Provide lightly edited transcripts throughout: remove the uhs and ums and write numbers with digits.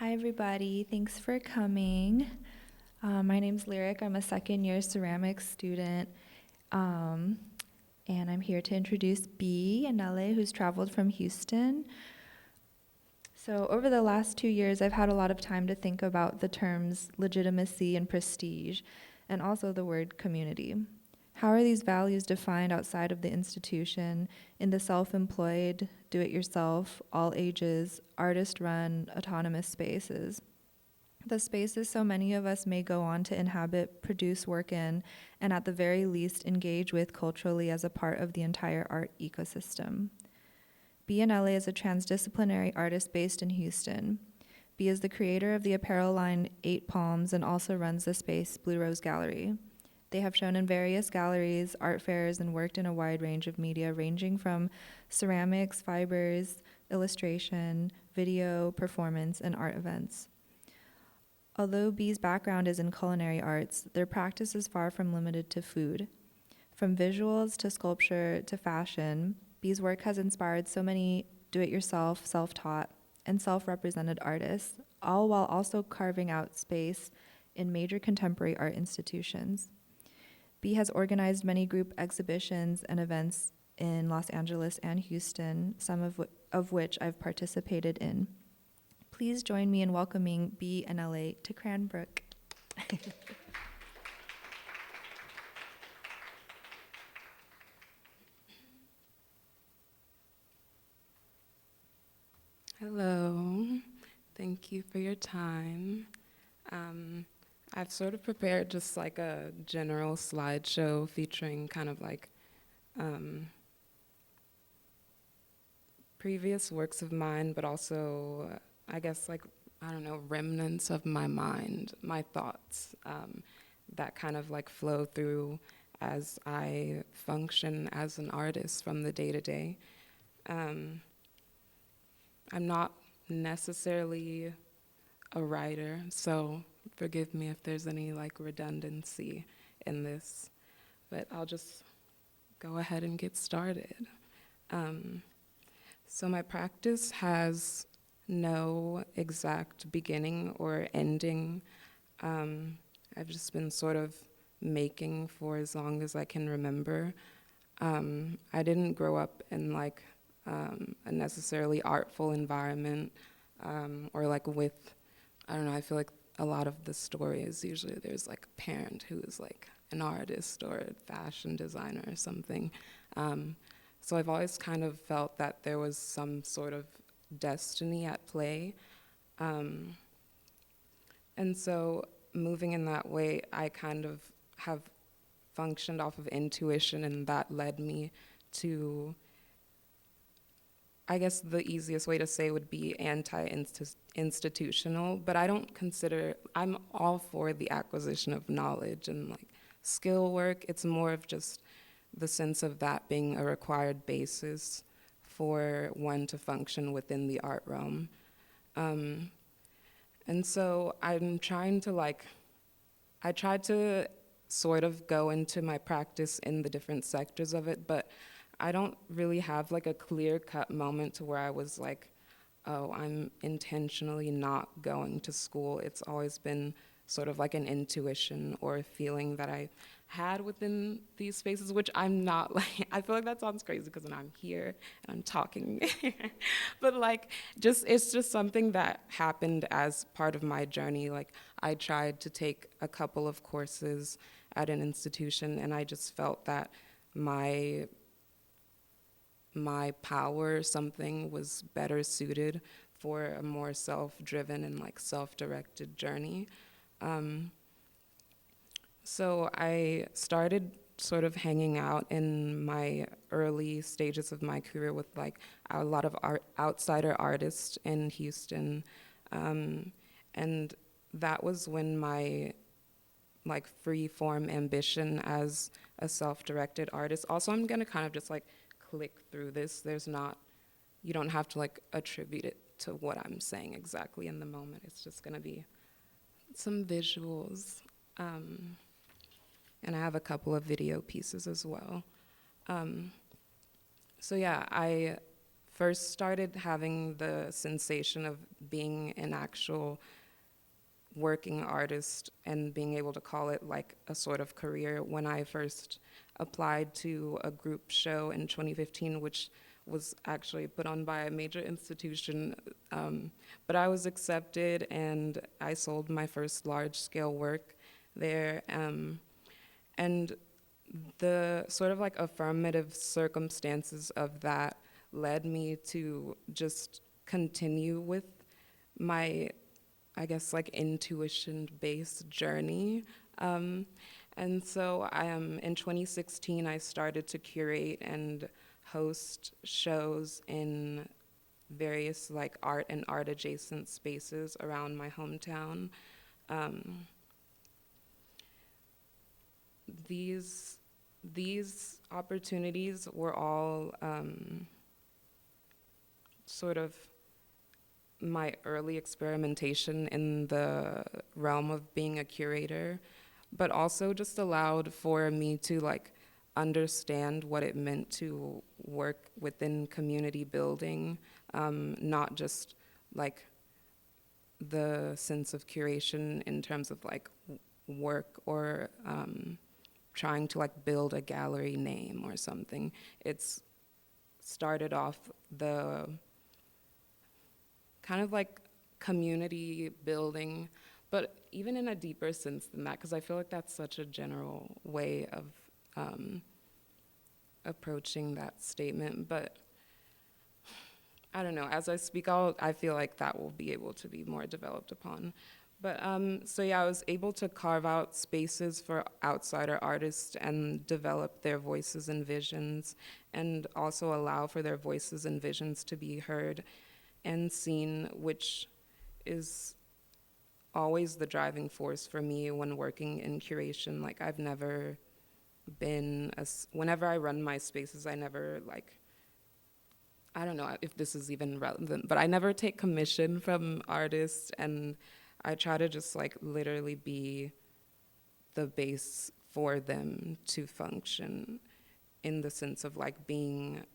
Hi, everybody. Thanks for coming. My name's Lyric. I'm a second-year ceramics student, and I'm here to introduce B, Anele, who's traveled from Houston. So over the last 2 years, I've had a lot of time to think about the terms legitimacy and prestige, and also the word community. How are these values defined outside of the institution, in the self-employed, do-it-yourself, all ages, artist-run, autonomous spaces? The spaces so many of us may go on to inhabit, produce work in, and at the very least engage with culturally as a part of the entire art ecosystem. B Anele is a transdisciplinary artist based in Houston. B is the creator of the apparel line 8 Palms and also runs the space Blue Rose Gallery. They have shown in various galleries, art fairs, and worked in a wide range of media ranging from ceramics, fibers, illustration, video, performance, and art events. Although B's background is in culinary arts, their practice is far from limited to food. From visuals to sculpture to fashion, B's work has inspired so many do-it-yourself, self-taught, and self-represented artists, all while also carving out space in major contemporary art institutions. B has organized many group exhibitions and events in Los Angeles and Houston, some of which I've participated in. Please join me in welcoming B Anele to Cranbrook. Hello, thank you for your time. I've sort of prepared just like a general slideshow featuring kind of like previous works of mine, but also I guess like, I don't know, remnants of my mind, my thoughts that kind of like flow through as I function as an artist from the day to day. I'm not necessarily a writer, so forgive me if there's any like redundancy in this, but I'll just go ahead and get started. So my practice has no exact beginning or ending. I've just been sort of making for as long as I can remember. I didn't grow up in like a necessarily artful environment or like with, I don't know, I feel like a lot of the stories usually there's like a parent who is like an artist or a fashion designer or something. So I've always kind of felt that there was some sort of destiny at play. And so moving in that way, I kind of have functioned off of intuition, and that led me to, I guess the easiest way to say would be anti-institutional, but I don't consider, I'm all for the acquisition of knowledge and like skill work. It's more of just the sense of that being a required basis for one to function within the art realm. And so I'm trying to like, I tried to sort of go into my practice in the different sectors of it, but I don't really have like a clear-cut moment to where I was like, oh, I'm intentionally not going to school. It's always been sort of like an intuition or a feeling that I had within these spaces, which I'm not like, I feel like that sounds crazy because when I'm here and I'm talking, but like it's just something that happened as part of my journey. Like I tried to take a couple of courses at an institution, and I just felt that my power, something was better suited for a more self-driven and like self-directed journey. So I started sort of hanging out in my early stages of my career with like a lot of outsider artists in Houston. And that was when my like free form ambition as a self-directed artist. Also, I'm gonna kind of just like click through this. There's not, you don't have to like attribute it to what I'm saying exactly in the moment. It's just gonna be some visuals. And I have a couple of video pieces as well. So yeah, I first started having the sensation of being an actual working artist and being able to call it like a sort of career when I first applied to a group show in 2015, which was actually put on by a major institution. But I was accepted and I sold my first large scale work there. And the sort of like affirmative circumstances of that led me to just continue with my, I guess, like intuition-based journey. And so in 2016, I started to curate and host shows in various like art and art adjacent spaces around my hometown. Um, these these opportunities were all sort of my early experimentation in the realm of being a curator, but also just allowed for me to like understand what it meant to work within community building, not just like the sense of curation in terms of like work or trying to like build a gallery name or something. It's started off the kind of like community building, but even in a deeper sense than that, because I feel like that's such a general way of approaching that statement. But I don't know, as I speak, I feel like that will be able to be more developed upon. But so yeah, I was able to carve out spaces for outsider artists and develop their voices and visions, and also allow for their voices and visions to be heard and seen, which is always the driving force for me when working in curation. Like I've never been, whenever I run my spaces, I never like, I don't know if this is even relevant, but I never take commission from artists, and I try to just like literally be the base for them to function in the sense of like being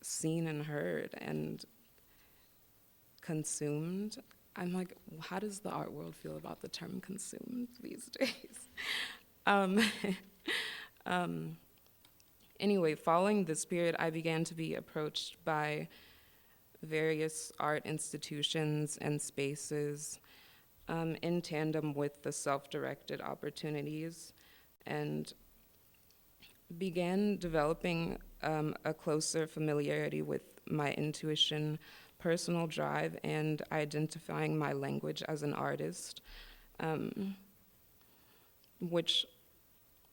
seen and heard and consumed. I'm like, how does the art world feel about the term consumed these days? um, anyway, following this period, I began to be approached by various art institutions and spaces in tandem with the self-directed opportunities, and began developing a closer familiarity with my intuition, personal drive, and identifying my language as an artist, which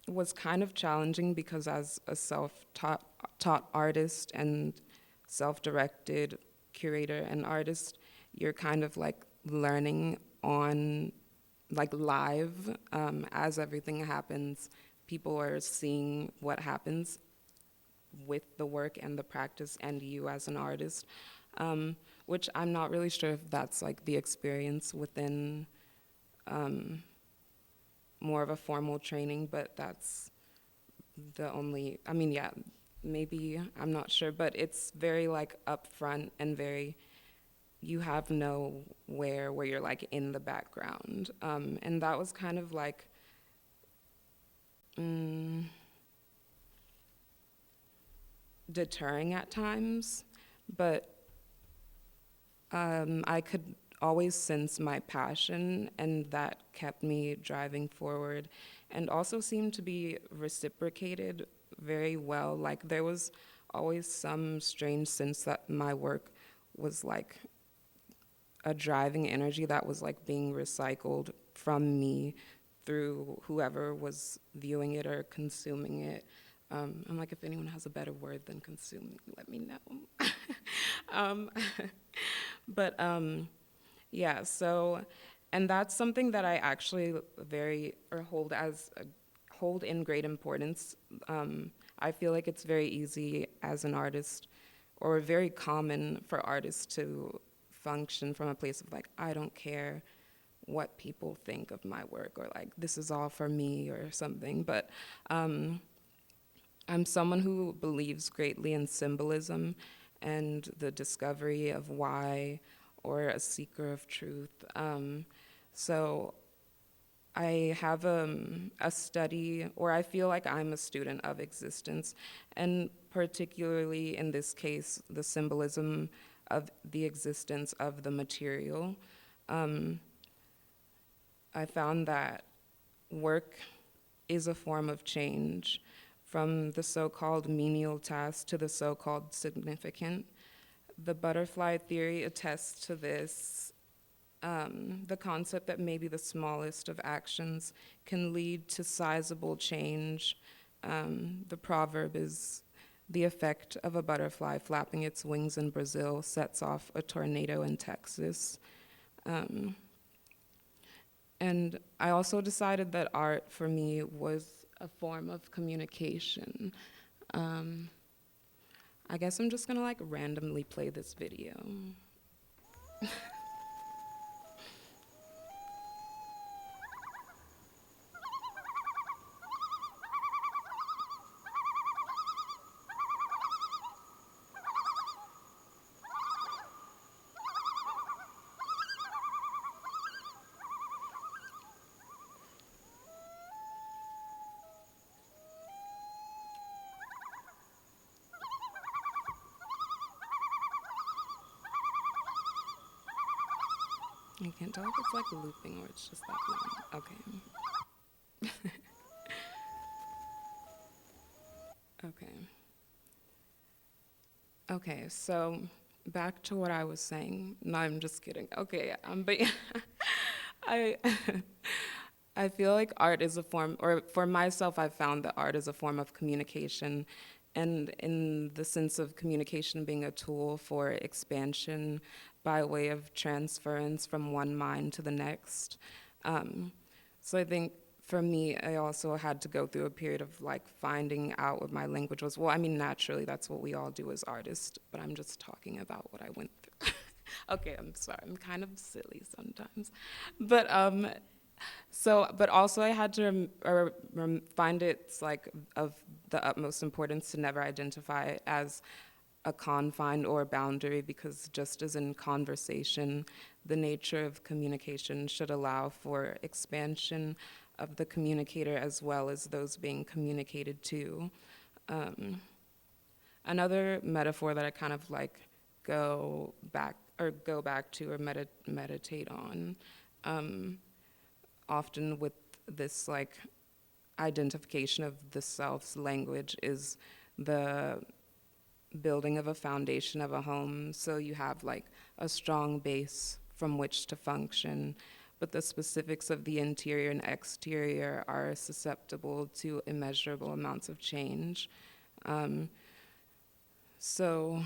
was kind of challenging because as a self-taught artist and self-directed curator and artist, you're kind of like learning on like live as everything happens. People are seeing what happens with the work and the practice and you as an artist, which I'm not really sure if that's like the experience within more of a formal training, but that's the only, I mean, yeah, maybe, I'm not sure, but it's very like upfront and very, you have nowhere where you're like in the background. And that was kind of like, deterring at times, but I could always sense my passion, and that kept me driving forward, and also seemed to be reciprocated very well. Like there was always some strange sense that my work was like a driving energy that was like being recycled from me through whoever was viewing it or consuming it. I'm like, if anyone has a better word than consuming, let me know. um, but yeah, so, and that's something that I actually hold in great importance. I feel like it's very easy as an artist, or very common for artists to function from a place of like, I don't care what people think of my work, or like, this is all for me or something. But I'm someone who believes greatly in symbolism and the discovery of why, or a seeker of truth. So I have a study, or I feel like I'm a student of existence, and particularly in this case, the symbolism of the existence of the material. Um, I found that work is a form of change, from the so-called menial task to the so-called significant. The butterfly theory attests to this, the concept that maybe the smallest of actions can lead to sizable change. The proverb is, the effect of a butterfly flapping its wings in Brazil sets off a tornado in Texas. Um, and I also decided that art for me was a form of communication. Um, I guess I'm just gonna like randomly play this video. I can't tell if it's like looping or it's just that long. Okay. Okay. Okay, so back to what I was saying. No, I'm just kidding. Okay, but I I feel like art is a form, or for myself, I've found that art is a form of communication, and in the sense of communication being a tool for expansion by way of transference from one mind to the next. Um, so I think for me, I also had to go through a period of like finding out what my language was. Well, I mean, naturally, that's what we all do as artists, but I'm just talking about what I went through. Okay, I'm sorry, I'm kind of silly sometimes. But but also I had to find it's like of the utmost importance to never identify it as a confine or a boundary, because just as in conversation, the nature of communication should allow for expansion of the communicator as well as those being communicated to. Um, Another metaphor that I kind of like go back to or meditate on, um, often with this like identification of the self's language, is the building of a foundation of a home. So you have like a strong base from which to function, but the specifics of the interior and exterior are susceptible to immeasurable amounts of change. Um, so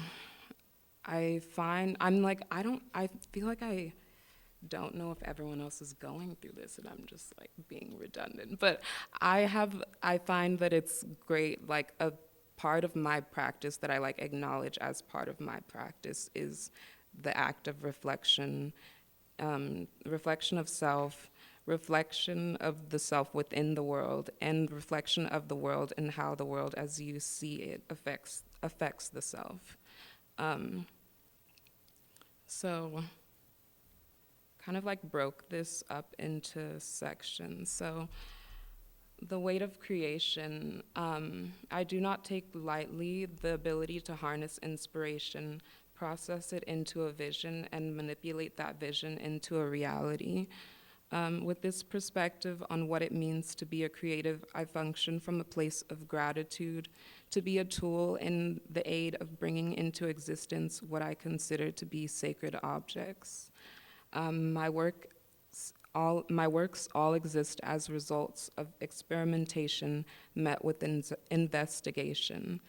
I feel like I don't know if everyone else is going through this and I'm just like being redundant, but I find that it's great, like a part of my practice that I like acknowledge as part of my practice is the act of reflection, reflection of self, reflection of the self within the world, and reflection of the world and how the world as you see it affects the self. Um, so kind of like broke this up into sections. So the weight of creation, I do not take lightly the ability to harness inspiration, process it into a vision, and manipulate that vision into a reality. With this perspective on what it means to be a creative, I function from a place of gratitude, to be a tool in the aid of bringing into existence what I consider to be sacred objects. My works all exist as results of experimentation met with investigation.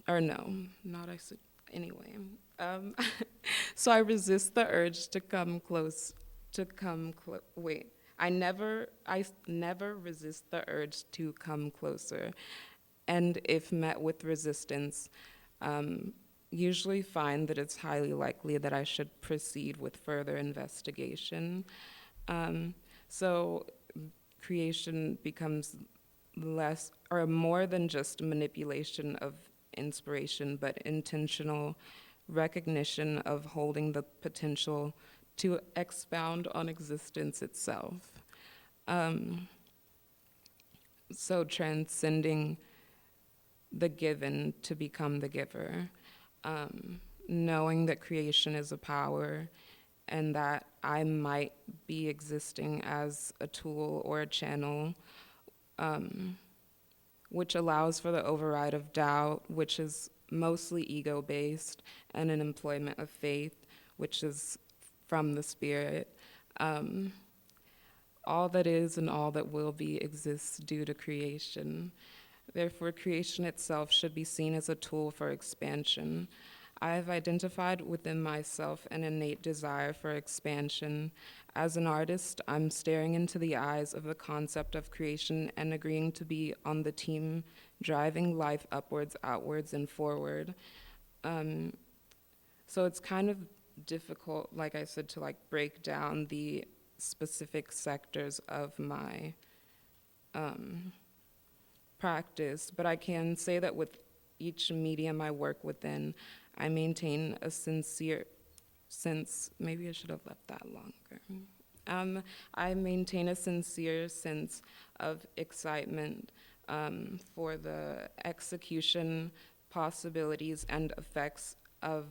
Or no, not I sug, anyway. Um, so I resist the urge to wait. I never resist the urge to come closer. And if met with resistance, um, usually find that it's highly likely that I should proceed with further investigation. Um, so creation becomes less or more than just manipulation of inspiration, but intentional recognition of holding the potential to expound on existence itself. Um, so transcending the given to become the giver, knowing that creation is a power and that I might be existing as a tool or a channel, which allows for the override of doubt, which is mostly ego-based, and an employment of faith, which is from the spirit. All that is and all that will be exists due to creation. Therefore, creation itself should be seen as a tool for expansion. I have identified within myself an innate desire for expansion. As an artist, I'm staring into the eyes of the concept of creation and agreeing to be on the team driving life upwards, outwards, and forward. So it's kind of difficult, like I said, to like break down the specific sectors of my practice, but I can say that with each medium I work within, I maintain a sincere sense, maybe I should have left that longer. I maintain a sincere sense of excitement for the execution, possibilities, and effects of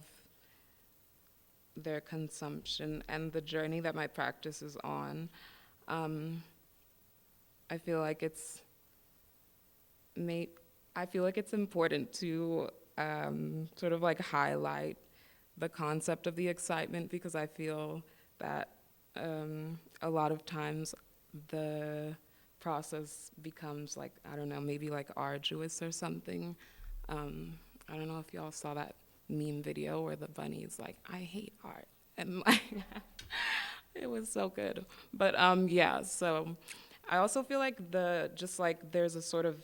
their consumption and the journey that my practice is on. I feel like it's important to sort of like highlight the concept of the excitement, because I feel that a lot of times the process becomes like, I don't know, maybe like arduous or something. I don't know if y'all saw that meme video where the bunny is like, I hate art. And like, it was so good. But yeah, so I also feel like there's a sort of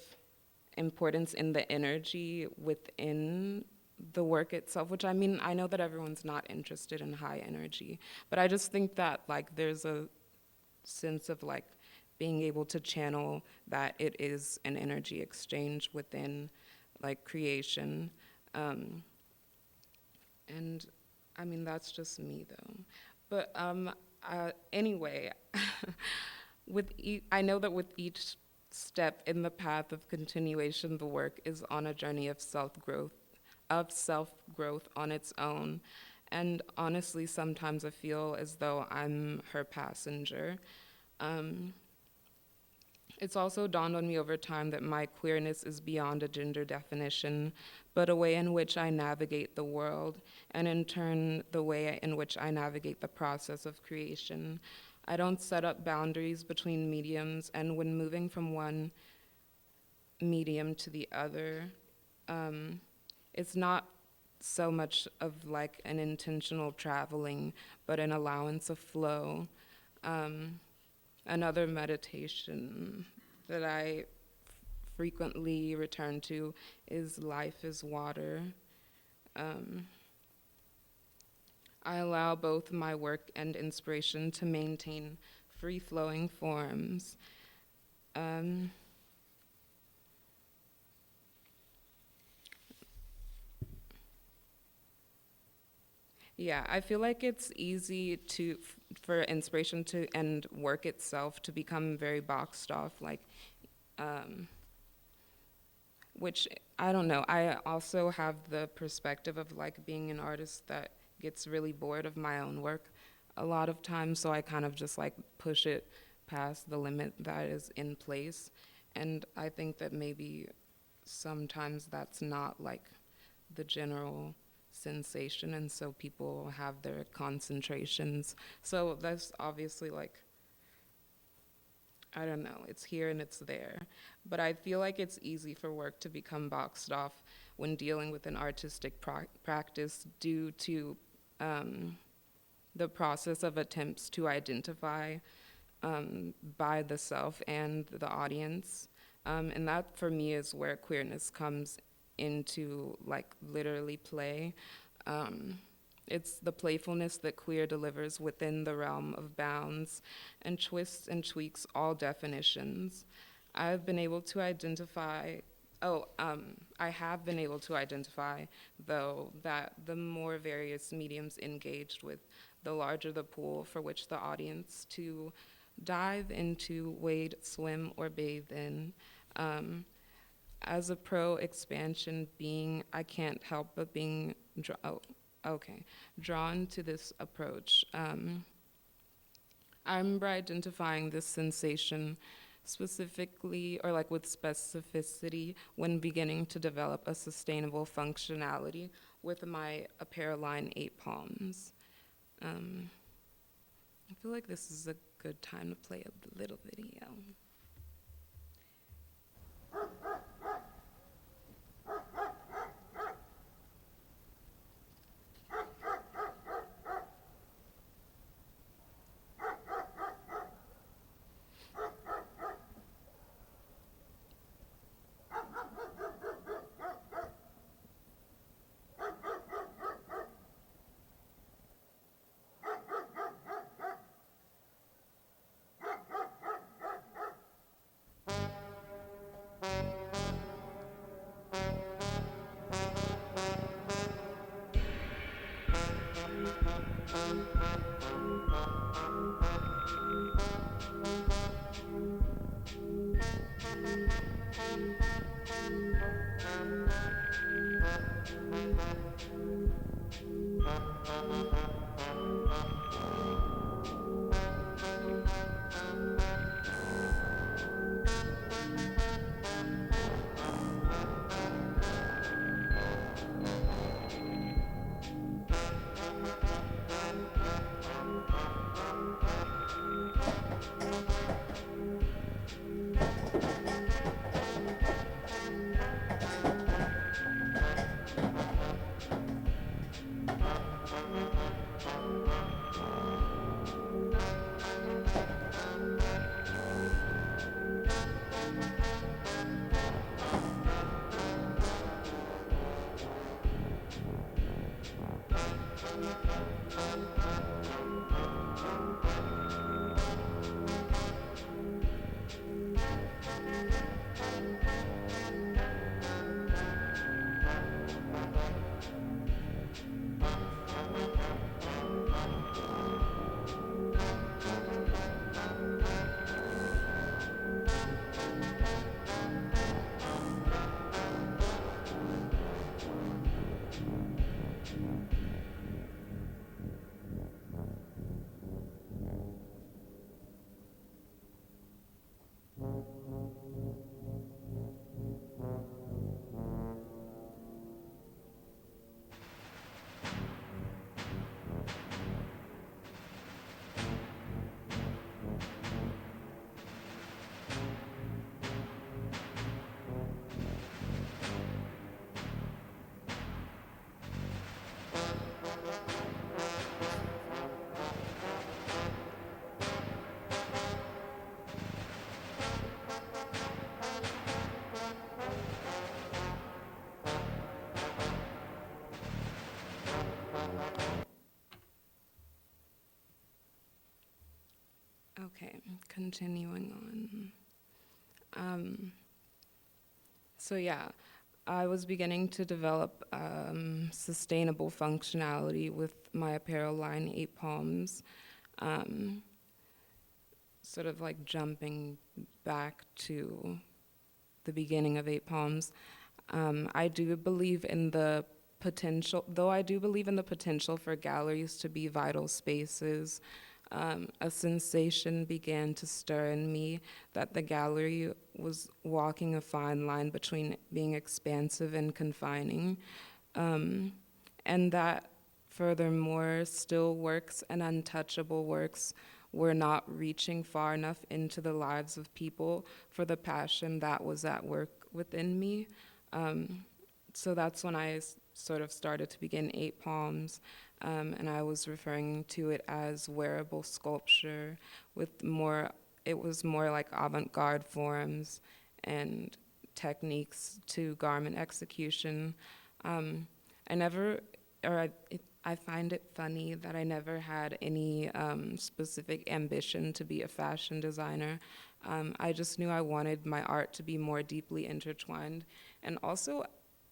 importance in the energy within the work itself, which I mean, I know that everyone's not interested in high energy, but I just think that like there's a sense of like being able to channel that it is an energy exchange within like creation. And I mean, that's just me though. But anyway, I know that with each step in the path of continuation, the work is on a journey of self-growth on its own. And honestly, sometimes I feel as though I'm her passenger. It's also dawned on me over time that my queerness is beyond a gender definition, but a way in which I navigate the world, and in turn, the way in which I navigate the process of creation. I don't set up boundaries between mediums, and when moving from one medium to the other, it's not so much of like an intentional traveling, but an allowance of flow. Another meditation that I frequently return to is Life is Water. I allow both my work and inspiration to maintain free-flowing forms. Yeah, I feel like it's easy for inspiration to and work itself to become very boxed off, like, which I don't know. I also have the perspective of like being an artist that gets really bored of my own work a lot of times, so I kind of just like push it past the limit that is in place. And I think that maybe sometimes that's not like the general sensation, and so people have their concentrations. So that's obviously like, I don't know, it's here and it's there. But I feel like it's easy for work to become boxed off when dealing with an artistic practice due to the process of attempts to identify by the self and the audience. And that for me is where queerness comes into like literally play. It's the playfulness that queer delivers within the realm of bounds and twists and tweaks all definitions. I've been able to identify, I have been able to identify, though, that the more various mediums engaged with, the larger the pool for which the audience to dive into, wade, swim, or bathe in. Um, as a pro expansion being, I can't help but being drawn to this approach. I remember identifying this sensation specifically or like with specificity when beginning to develop a sustainable functionality with my apparel line 8 Palms. I feel like this is a good time to play a little video. Okay, continuing on. So yeah, I was beginning to develop sustainable functionality with my apparel line 8 Palms, um, sort of like jumping back to the beginning of 8 Palms. I do believe in the potential, though I do believe in the potential for galleries to be vital spaces. A sensation began to stir in me that the gallery was walking a fine line between being expansive and confining, and that furthermore, still works and untouchable works were not reaching far enough into the lives of people for the passion that was at work within me. So that's when I sort of started to begin 8 Palms, and I was referring to it as wearable sculpture with more, it was more like avant-garde forms and techniques to garment execution. I never, I find it funny that I never had any specific ambition to be a fashion designer. I just knew I wanted my art to be more deeply intertwined. And also,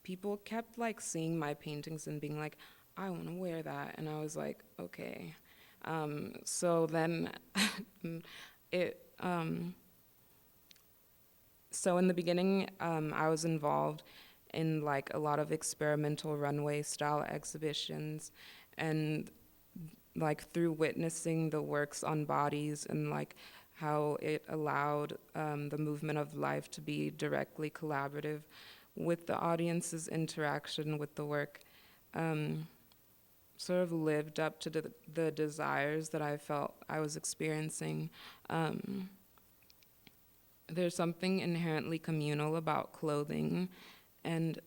people kept like seeing my paintings and being like, I want to wear that. And I was like, okay. So then it, so in the beginning, I was involved in like a lot of experimental runway style exhibitions, and like through witnessing the works on bodies and like how it allowed the movement of life to be directly collaborative with the audience's interaction with the work, um, sort of lived up to the desires that I felt I was experiencing. Um, there's something inherently communal about clothing, and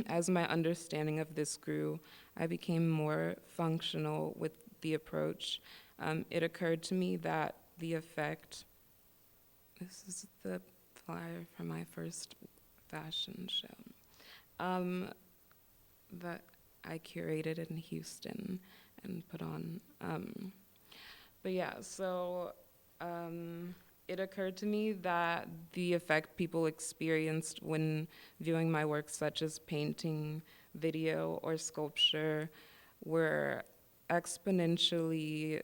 as my understanding of this grew, I became more functional with the approach. It occurred to me that the effect, this is the flyer for my first fashion show, that I curated in Houston and put on. But yeah, so it occurred to me that the effect people experienced when viewing my works, such as painting, video, or sculpture, were exponentially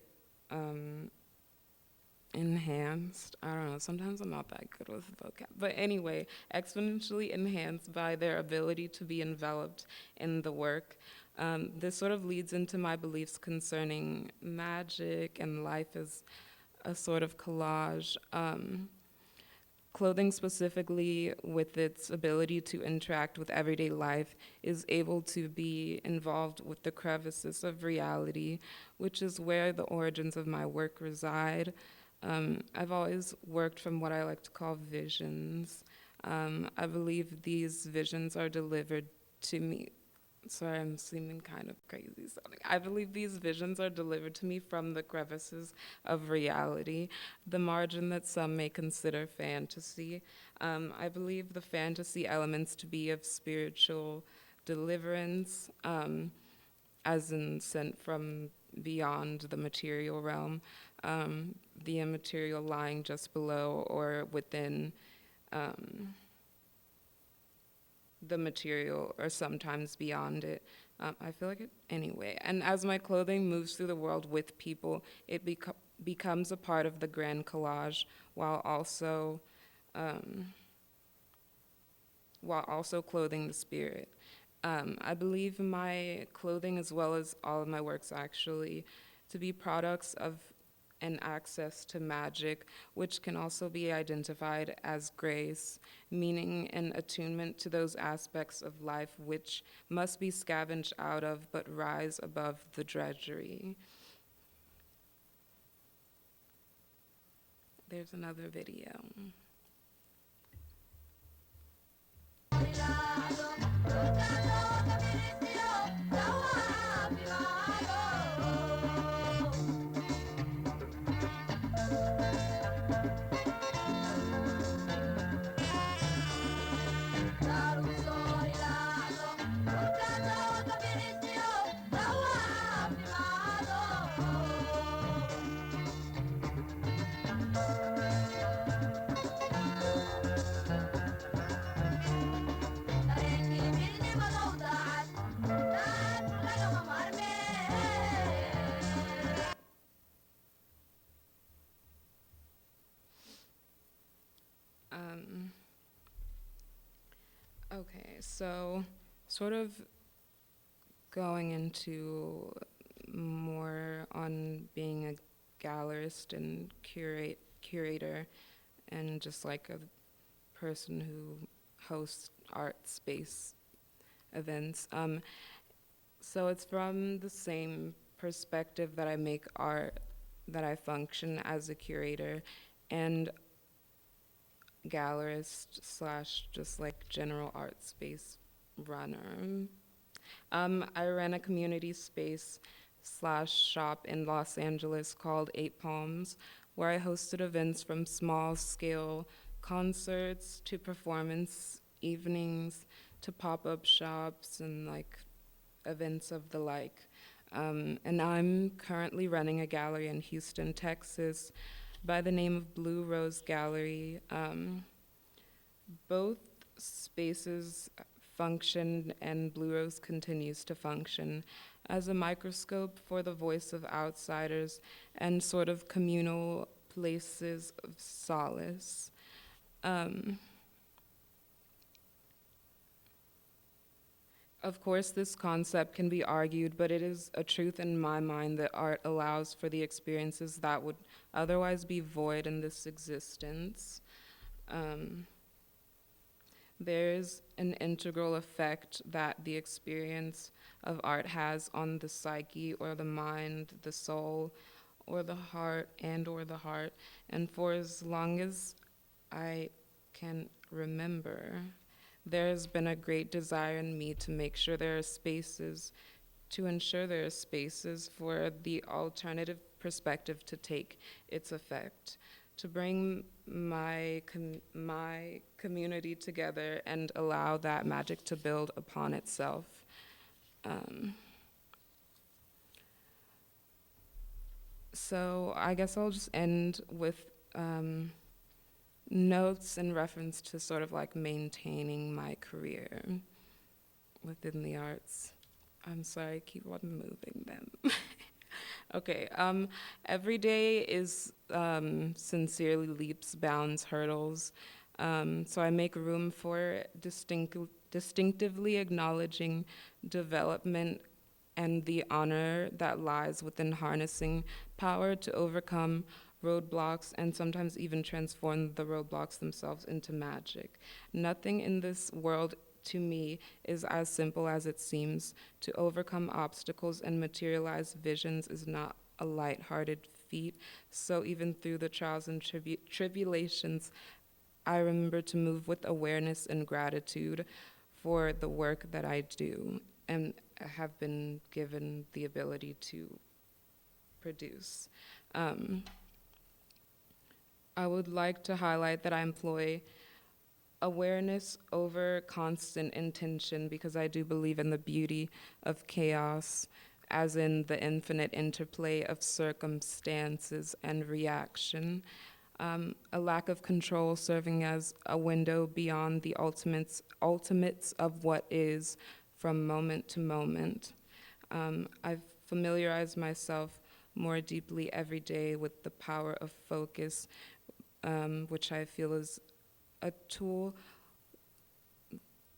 enhanced. I don't know, sometimes I'm not that good with vocab. But anyway, exponentially enhanced by their ability to be enveloped in the work. This sort of leads into my beliefs concerning magic and life as a sort of collage. Clothing specifically, with its ability to interact with everyday life, is able to be involved with the crevices of reality, which is where the origins of my work reside. I've always worked from what I like to call visions. I believe these visions are delivered to me. Sorry, I'm seeming kind of crazy sounding. I believe these visions are delivered to me from the crevices of reality, the margin that some may consider fantasy. I believe the fantasy elements to be of spiritual deliverance, as in sent from beyond the material realm, the immaterial lying just below or within the material or sometimes beyond it. I feel like it anyway. And as my clothing moves through the world with people, it becomes a part of the grand collage while also clothing the spirit. I believe my clothing, as well as all of my works actually, to be products of and access to magic, which can also be identified as grace, meaning an attunement to those aspects of life which must be scavenged out of but rise above the drudgery. There's another video. Okay, so sort of going into more on being a gallerist and curator and just like a person who hosts art space events. So it's from the same perspective that I make art, that I function as a curator and gallerist slash just like general art space runner. I ran a community space slash shop in Los Angeles called Eight Palms, where I hosted events from small scale concerts to performance evenings to pop-up shops and like events of the like. And I'm currently running a gallery in Houston, Texas, by the name of Blue Rose Gallery. Both spaces function, and Blue Rose continues to function as a microscope for the voice of outsiders and sort of communal places of solace. Of course, this concept can be argued, but it is a truth in my mind that art allows for the experiences that would otherwise be void in this existence. There's an integral effect that the experience of art has on the psyche or the mind, the soul, or the heart, and for as long as I can remember, there has been a great desire in me to make sure there are spaces, to ensure there are spaces for the alternative perspective to take its effect, to bring my community together and allow that magic to build upon itself. So I guess I'll just end with notes in reference to sort of like maintaining my career within the arts. I'm sorry, keep on moving them. Okay, every day is sincerely leaps, bounds, hurdles. So I make room for distinctively acknowledging development and the honor that lies within harnessing power to overcome roadblocks and sometimes even transform the roadblocks themselves into magic. Nothing in this world to me is as simple as it seems. To overcome obstacles and materialize visions is not a light-hearted feat. So even through the trials and tribulations, I remember to move with awareness and gratitude for the work that I do and have been given the ability to produce. I would like to highlight that I employ awareness over constant intention because I do believe in the beauty of chaos, as in the infinite interplay of circumstances and reaction. A lack of control serving as a window beyond the ultimates of what is from moment to moment. I've familiarized myself more deeply every day with the power of focus, which I feel is a tool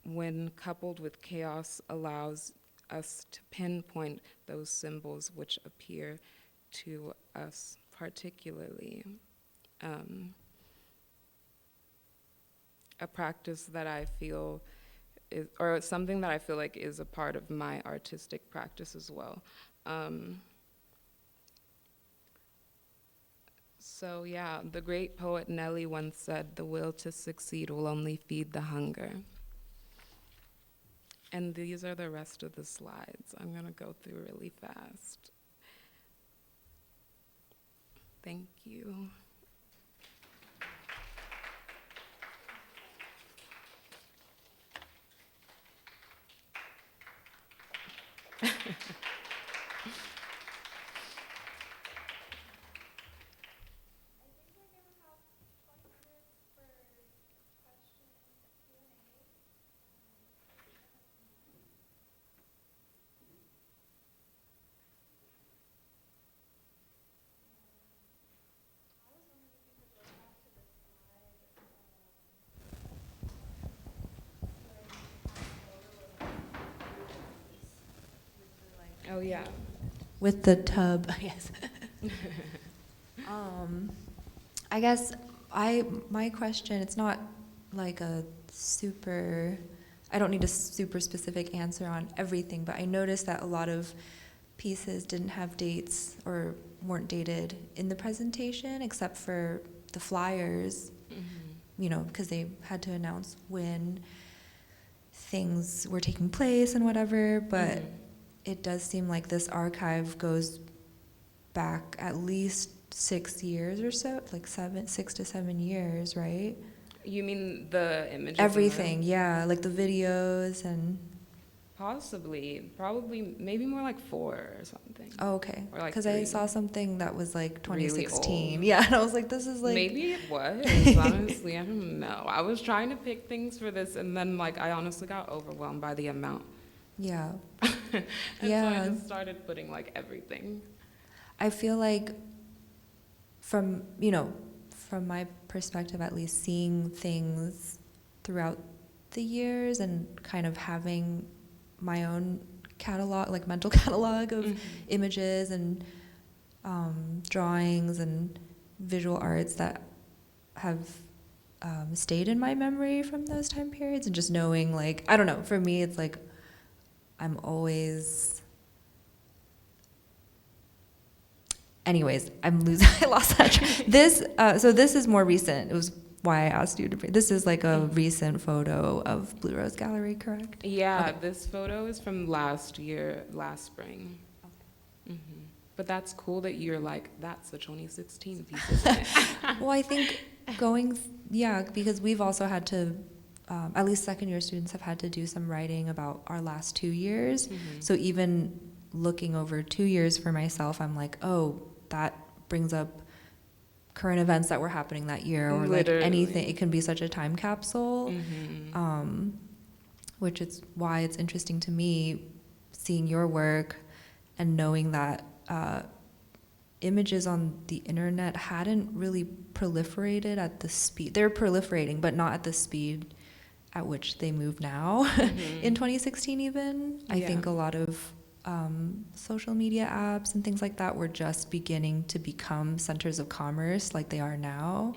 when coupled with chaos allows us to pinpoint those symbols which appear to us particularly. A practice that I feel is, or something that I feel like is a part of my artistic practice as well. So yeah, the great poet Anele once said, "The will to succeed will only feed the hunger." And these are the rest of the slides. I'm gonna go through really fast. Thank you. Oh yeah. With the tub, yes. I guess my question, it's not like a super, I don't need a super specific answer on everything, but I noticed that a lot of pieces didn't have dates or weren't dated in the presentation, except for the flyers, you know, because they had to announce when things were taking place and whatever, but it does seem like this archive goes back at least 6 years or so, like 6 to 7 years, right? You mean the images? Everything, yeah, like the videos and Possibly, probably, maybe more like 4 or something. Oh, okay. Or like Because I 3. saw something that was like Really 2016. old. Yeah, and I was like, this is like. Maybe it was, honestly. I don't know. I was trying to pick things for this, and then, like, I honestly got overwhelmed by the amount. Yeah. And so I Yeah. just started putting, like, everything. I feel like from my perspective at least, seeing things throughout the years and kind of having my own catalog, like mental catalog of images and drawings and visual arts that have stayed in my memory from those time periods, and just knowing, like, I don't know, for me it's like I'm always. Anyways, I lost that. So this is more recent. It was why I asked you to bring. This is like a recent photo of Blue Rose Gallery, correct? Yeah, Okay. this photo is from last spring. But that's cool that you're like, that's the 2016 piece, isn't it? Well, I think because we've also had to, at least second year students have had to do some writing about our last 2 years. So even looking over 2 years for myself, I'm like, oh, that brings up current events that were happening that year, or like anything. It can be such a time capsule, which is why it's interesting to me seeing your work and knowing that images on the internet hadn't really proliferated at the speed. They're proliferating, but not at the speed at which they move now. In 2016 even. I think a lot of social media apps and things like that were just beginning to become centers of commerce like they are now.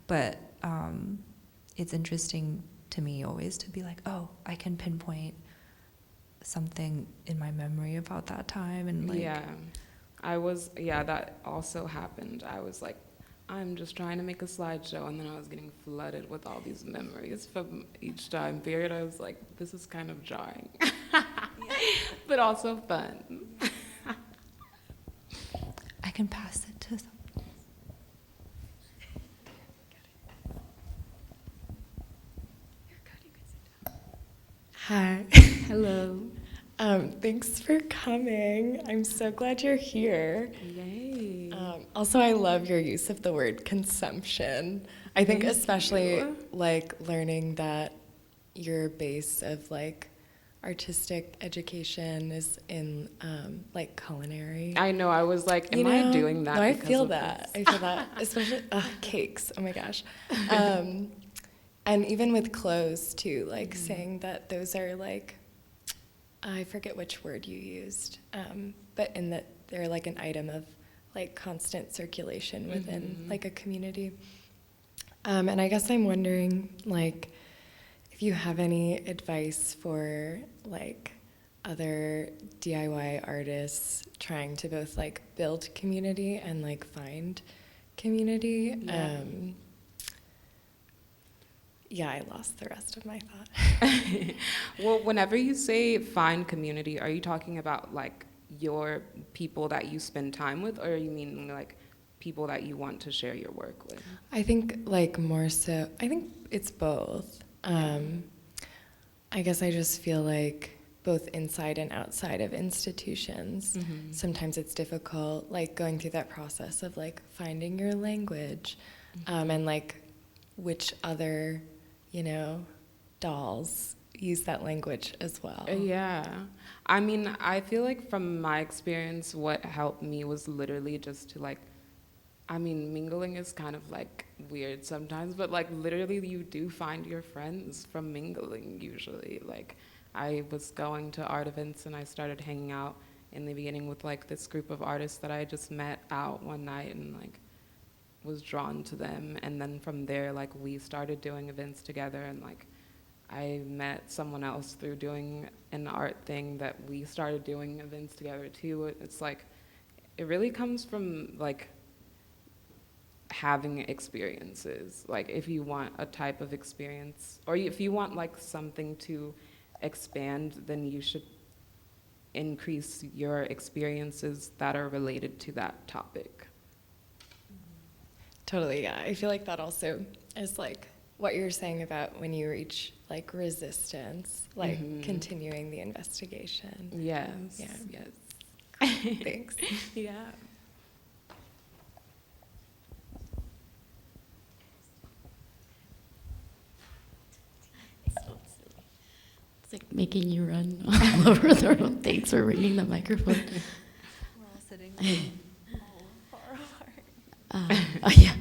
But it's interesting to me always to be like, oh, I can pinpoint something in my memory about that time. And like, that also happened. I was like, I'm just trying to make a slideshow, and then I was getting flooded with all these memories from each time period. I was like, this is kind of jarring, but also fun. I can pass it to someone. Hi. Hello. Thanks for coming. I'm so glad you're here. Yay. Also, I love your use of the word consumption. I think especially like learning that your base of like artistic education is in like culinary. I know. I was like, am I doing that? No, I because feel of that. this? I feel that, especially cakes. Oh my gosh. And even with clothes too, like saying that those are like, I forget which word you used, but in that they're like an item of like constant circulation within like a community. And I guess I'm wondering, like, if you have any advice for like other DIY artists trying to both like build community and like find community. Yeah, I lost the rest of my thought. Well, whenever you say find community, are you talking about like your people that you spend time with, or you mean like people that you want to share your work with? I think like more so, I think it's both. I guess I just feel like both inside and outside of institutions, sometimes it's difficult, like going through that process of like finding your language, and like which other, you know, dolls use that language as well. Yeah. I mean, I feel like from my experience, what helped me was literally just to like, I mean, mingling is kind of like weird sometimes, but like literally you do find your friends from mingling usually. Like I was going to art events and I started hanging out in the beginning with like this group of artists that I just met out one night and like was drawn to them, and then from there like we started doing events together, and like I met someone else through doing an art thing that we started doing events together too. It's like it really comes from like having experiences. Like if you want a type of experience, or if you want like something to expand, then you should increase your experiences that are related to that topic. Totally, yeah. I feel like that also is like what you're saying about when you reach like resistance, like continuing the investigation. Yes. Yeah. Yes. Thanks. Yeah. It's like making you run all over the room. Thanks for ringing the microphone. We're all sitting far apart. Oh, yeah.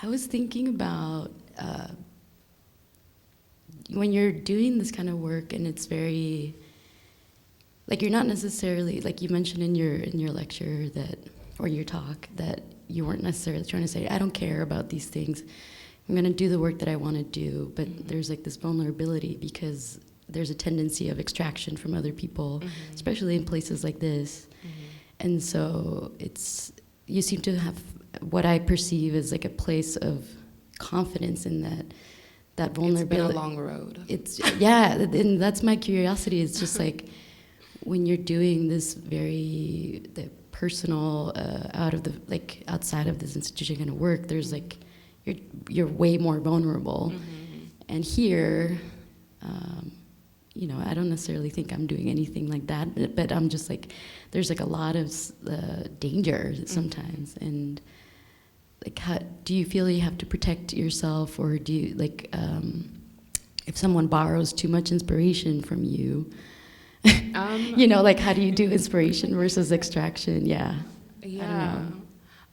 I was thinking about when you're doing this kind of work, and it's very like you're not necessarily like you mentioned in your lecture that or your talk that you weren't necessarily trying to say I don't care about these things. I'm going to do the work that I want to do, but there's like this vulnerability because there's a tendency of extraction from other people, especially in places like this. And so you seem to have what I perceive as like a place of confidence in that vulnerability. It's been a long road. And that's my curiosity. It's just like when you're doing this the personal outside of this institution kind of work, there's like you're way more vulnerable. And here, I don't necessarily think I'm doing anything like that, but I'm just like, there's like a lot of danger sometimes. And like, how do you feel you have to protect yourself, or do you like, if someone borrows too much inspiration from you, like how do you do inspiration versus extraction? Yeah. Yeah.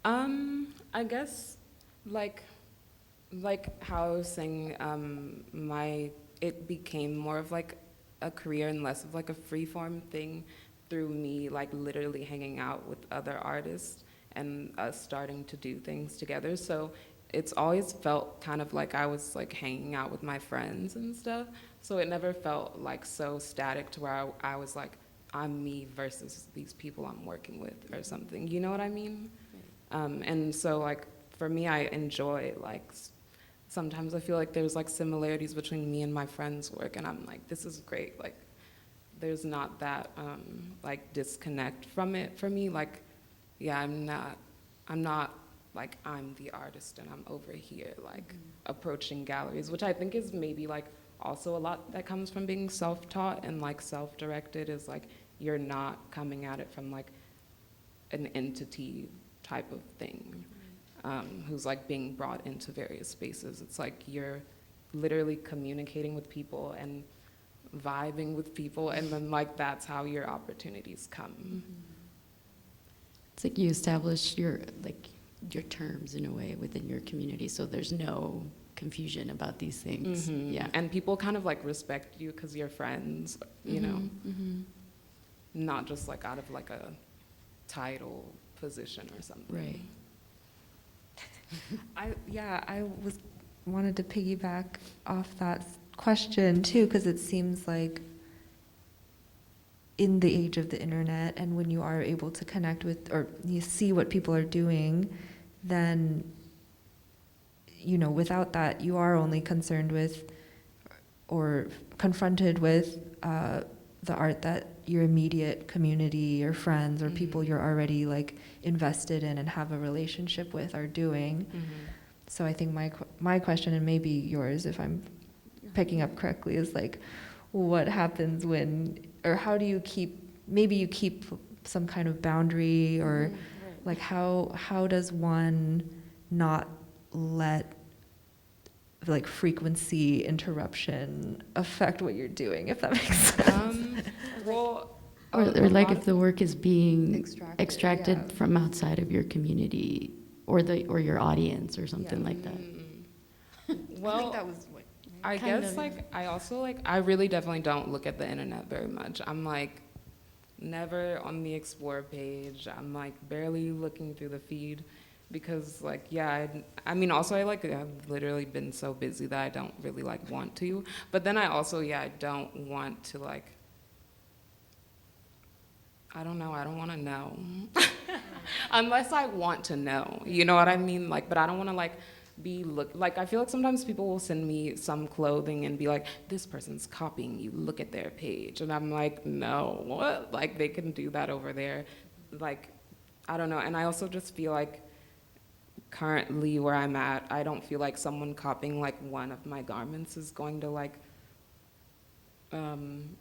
I guess like how I was saying, it became more of like a career and less of like a free form thing through me like literally hanging out with other artists and us starting to do things together. So it's always felt kind of like I was like hanging out with my friends and stuff. So it never felt like so static to where I was like, I'm me versus these people I'm working with or something. You know what I mean? Right. And so like for me, I enjoy like sometimes I feel like there's like similarities between me and my friends' work, and I'm like, this is great. Like, there's not that like disconnect from it for me. Like, yeah, I'm not like I'm the artist and I'm over here like approaching galleries, which I think is maybe like also a lot that comes from being self-taught and like self-directed is like you're not coming at it from like an entity type of thing. Who's like being brought into various spaces. It's like you're literally communicating with people and vibing with people, and then like that's how your opportunities come. It's like you establish your terms in a way within your community, so there's no confusion about these things. Yeah, and people kind of like respect you because you're friends, you know, not just like out of like a title position or something. right. I wanted to piggyback off that question too, because it seems like in the age of the internet, and when you are able to connect with or you see what people are doing, then without that you are only concerned with or confronted with the art that your immediate community or friends or people you're already like invested in and have a relationship with are doing. So I think my question, and maybe yours if I'm picking up correctly, is like what happens when, or how do you keep some kind of boundary, or like how does one not let like frequency interruption affect what you're doing, if that makes sense? Or like if the work is being extracted from outside of your community or your audience or something like that. Well, I think that was what I guess like I also like I really definitely don't look at the internet very much. I'm like never on the explore page. I'm like barely looking through the feed because like I mean also I've literally been so busy that I don't really like want to. But then I also I don't want to like I don't want to know. Unless I want to know, you know what I mean? Like, but I don't want to like I feel like sometimes people will send me some clothing and be like, this person's copying you, look at their page. And I'm like, no, what? Like they can do that over there. Like, I don't know. And I also just feel like currently where I'm at, I don't feel like someone copying like one of my garments is going to like, um,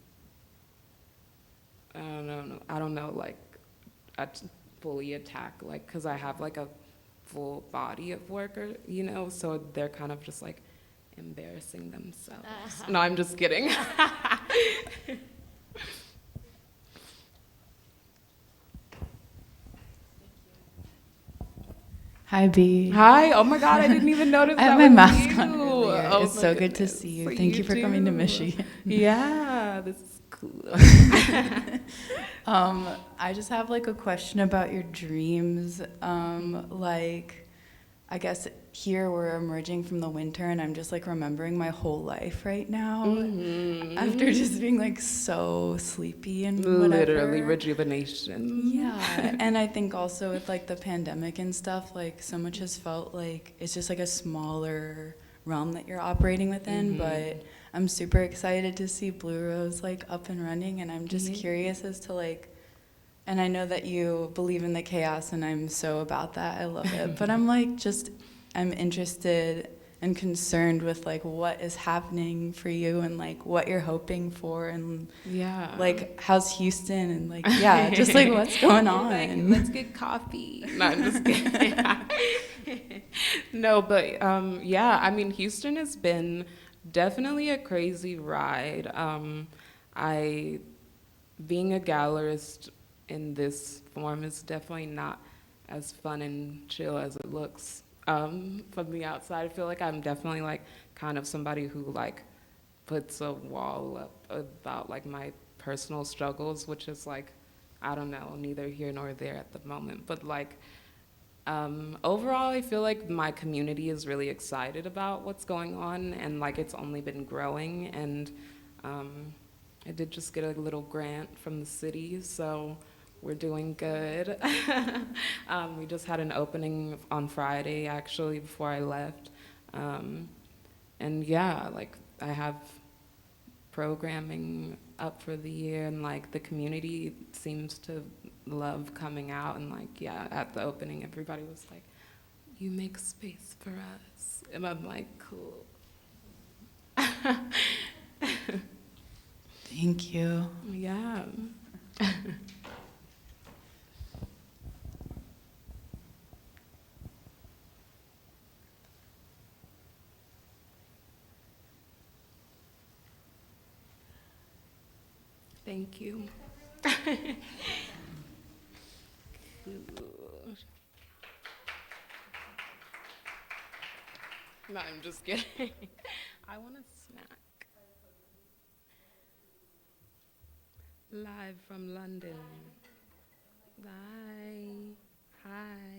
I don't know, like fully attack, like, cause I have like a full body of work, or, you know, so they're kind of just like embarrassing themselves. No, I'm just kidding. Hi, B. Hi. Oh my God, I didn't even notice I have that my was mask you. on earlier. Oh It's my so good to goodness. see you. So Thank you for coming to too. Michigan. Yeah, this is cool. I just have like a question about your dreams. Like, I guess here we're emerging from the winter, and I'm just like remembering my whole life right now after just being like so sleepy and whatever. Literally rejuvenation. Yeah, and I think also with like the pandemic and stuff, like so much has felt like it's just like a smaller realm that you're operating within. But I'm super excited to see Blue Rose like up and running, and I'm just curious as to like, and I know that you believe in the chaos, and I'm so about that. I love it. But I'm like I'm interested and concerned with like what is happening for you and like what you're hoping for, and like how's Houston, and like just like what's going on. Like, let's get coffee. No, I'm just kidding. No, but yeah, I mean, Houston has been definitely a crazy ride. I being a gallerist in this form is definitely not as fun and chill as it looks. From the outside, I feel like I'm definitely like kind of somebody who like puts a wall up about like my personal struggles, which is like, I don't know, neither here nor there at the moment. But like, overall, I feel like my community is really excited about what's going on, and like it's only been growing. And I did just get a little grant from the city, so we're doing good. We just had an opening on Friday, actually, before I left. And yeah, like I have programming up for the year, and like the community seems to love coming out, and like, yeah, at the opening, everybody was like, "You make space for us." And I'm like, cool. Thank you. Yeah. Thank you. No, I'm just kidding. I want a snack. Live from London. Bye. Hi.